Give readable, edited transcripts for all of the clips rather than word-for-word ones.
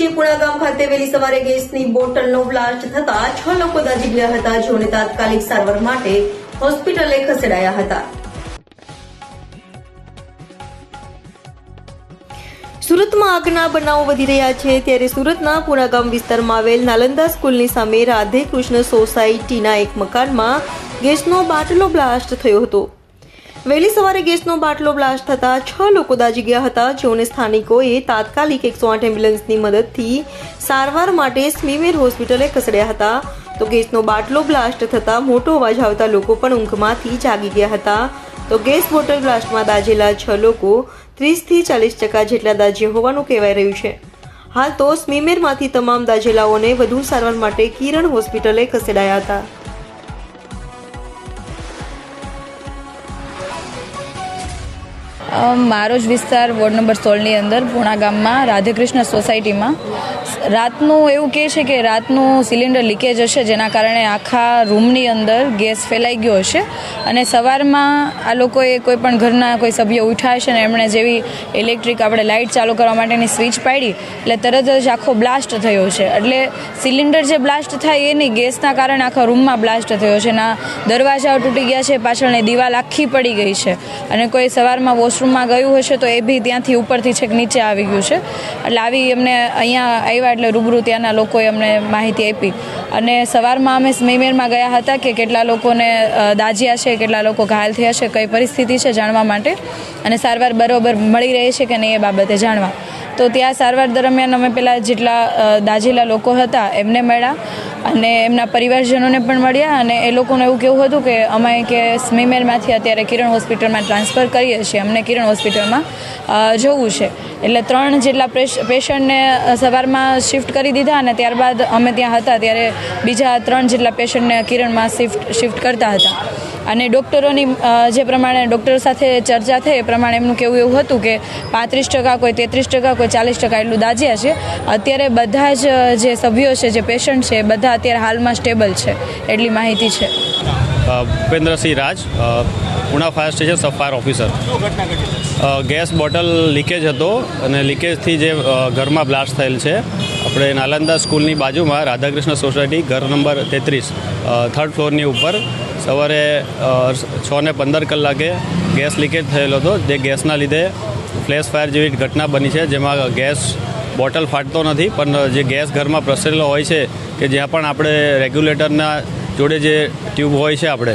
વચ્ચે પુણા ગામ ખાતે વહેલી સવારે ગેસની બોટલનો બ્લાસ્ટ થતા 6 લોકો દાઝી ગયા હતા, જેઓને તાત્કાલિક સારવાર માટે હોસ્પિટલે ખસેડાયા હતા. સુરતમાં આગના બનાવો વધી રહ્યા છે, ત્યારે સુરતના પુણા ગામ વિસ્તારમાં આવેલ નાલંદા સ્કૂલની સામે રાધે કૃષ્ણ સોસાયટીના એક મકાનમાં ગેસનો બાટલો બ્લાસ્ટ થયો હતો. વહેલી સવારે ગેસનો બાટલો બ્લાસ્ટ થતા 6 લોકો દાઝી ગયા હતા, જેઓને સ્થાનિકોએ તાત્કાલિક 108 એમ્બ્યુલન્સની મદદથી સારવાર માટે સ્મીમેર હોસ્પિટલે ખસેડ્યા હતા. તો ગેસનો બાટલો બ્લાસ્ટ થતા મોટો અવાજ આવતા લોકો પણ ઊંઘમાંથી જાગી ગયા હતા. તો ગેસ બોટલ બ્લાસ્ટમાં દાઝેલા 6 લોકો 30 થી 40% જેટલા દાઝ્યા હોવાનું કહેવાય રહ્યું છે. હાલ તો સ્મીમેરમાંથી તમામ દાઝેલાઓને વધુ સારવાર માટે કિરણ હોસ્પિટલે ખસેડાયા હતા. મારો જ વિસ્તાર વોર્ડ નંબર 16ની અંદર પુણા ગામમાં રાધેકૃષ્ણ સોસાયટીમાં રાતનું એવું કહે છે કે રાતનું સિલિન્ડર લીકેજ હશે, જેના કારણે આખા રૂમની અંદર ગેસ ફેલાઈ ગયો હશે અને સવારમાં આ લોકોએ કોઈ પણ ઘરના કોઈ સભ્યો ઉઠ્યા હશે ને એમણે જેવી ઇલેક્ટ્રિક આપણે લાઇટ ચાલુ કરવા માટેની સ્વિચ પાડી એટલે તરત જ આખો બ્લાસ્ટ થયો છે. એટલે સિલિન્ડર જે બ્લાસ્ટ થાય એ નહીં, ગેસના કારણે આખા રૂમમાં બ્લાસ્ટ થયો છે. ના દરવાજાઓ તૂટી ગયા છે, પાછળની દિવાલ આખી પડી ગઈ છે અને કોઈ સવારમાં વોશરૂમમાં ગયું હશે તો એ બી ત્યાંથી ઉપરથી છેક નીચે આવી ગયું છે. એટલે આવી અમને અહીંયા આવ્યા એટલે રૂબરૂ ત્યાંના લોકોએ અમને માહિતી આપી અને સવારમાં અમે સ્મીમેરમાં ગયા હતા કે કેટલા લોકોને દાઝ્યા છે, કેટલા લોકો ઘાયલ થયા છે, કઈ પરિસ્થિતિ છે જાણવા માટે અને સારવાર બરોબર મળી રહી છે કે નહીં એ બાબતે જાણવા. તો ત્યાં સારવાર દરમિયાન અમે પહેલાં જેટલા દાઝેલા લોકો હતા એમને મળ્યા અને એમના પરિવારજનોને પણ મળ્યા અને એ લોકોને એવું કહેવું હતું કે અમે કે સ્મીમેરમાંથી અત્યારે કિરણ હોસ્પિટલમાં ટ્રાન્સફર કરીએ છીએ, અમને કિરણ હોસ્પિટલમાં જવું છે. એટલે 3 જેટલા પેશન્ટને સવારમાં શિફ્ટ કરી દીધા અને ત્યારબાદ અમે ત્યાં હતા ત્યારે બીજા 3 જેટલા પેશન્ટને કિરણમાં શિફ્ટ કરતા હતા. અને ડૉક્ટરોની જે પ્રમાણે ડૉક્ટર સાથે ચર્ચા થઈ એ પ્રમાણે એમનું કહેવું એવું હતું કે 35%, કોઈ 33%, કોઈ 40% એટલું દાઝ્યા છે. અત્યારે બધા જ જે સભ્યો છે, જે પેશન્ટ છે, બધા અત્યારે હાલમાં સ્ટેબલ છે, એટલી માહિતી છે. Bhupendrasinh Raj, Pune fire station sub fire officer. Gas bottle leakage હતો અને લીકેજથી જે ઘરમાં બ્લાસ્ટ થયેલ છે. આપણે નાલંદા સ્કૂલની બાજુમાં રાધાકૃષ્ણ સોસાયટી, ઘર નંબર 33, 3rd ફ્લોરની ઉપર સવારે 6:15 કલાકે ગેસ લીકેજ થયેલો હતો. જે ગેસના લીધે ફ્લેશ ફાયર જેવી ઘટના બની છે, જેમાં ગેસ બોટલ ફાટતો નથી પણ જે ગેસ ઘરમાં પ્રસરેલો હોય છે કે જ્યાં પણ આપણે રેગ્યુલેટરના જોડે જે ટ્યુબ હોય છે, આપણે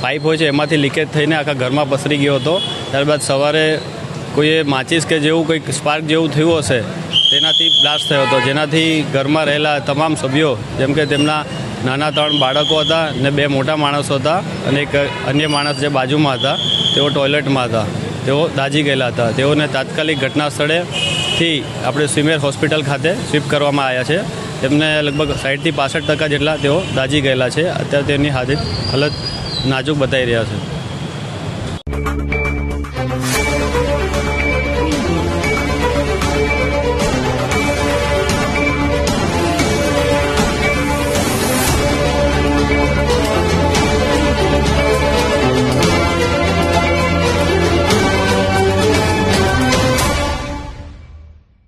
પાઇપ હોય છે, એમાંથી લીકેજ થઈને આખા ઘરમાં પસરી ગયો હતો. ત્યારબાદ સવારે કોઈએ માચીસ કે જેવું કંઈક સ્પાર્ક જેવું થયું હશે તેનાથી બ્લાસ્ટ થયો હતો, જેનાથી ઘરમાં રહેલા તમામ સભ્યો, જેમ કે તેમના નાના 3 બાળકો હતા ને 2 મોટા માણસો હતા અને એક અન્ય માણસ જે બાજુમાં હતા તેઓ ટોયલેટમાં હતા, તેઓ દાઝી ગયેલા હતા. તેઓને તાત્કાલિક ઘટના સ્થળેથી આપણે સ્મીમેર હોસ્પિટલ ખાતે શિફ્ટ કરવામાં આવ્યા છે. તેમને લગભગ 60 થી 65% જેટલા તેઓ દાઝી ગયેલા છે. અત્યારે તેમની હાલત નાજુક બતાવી રહ્યા છે.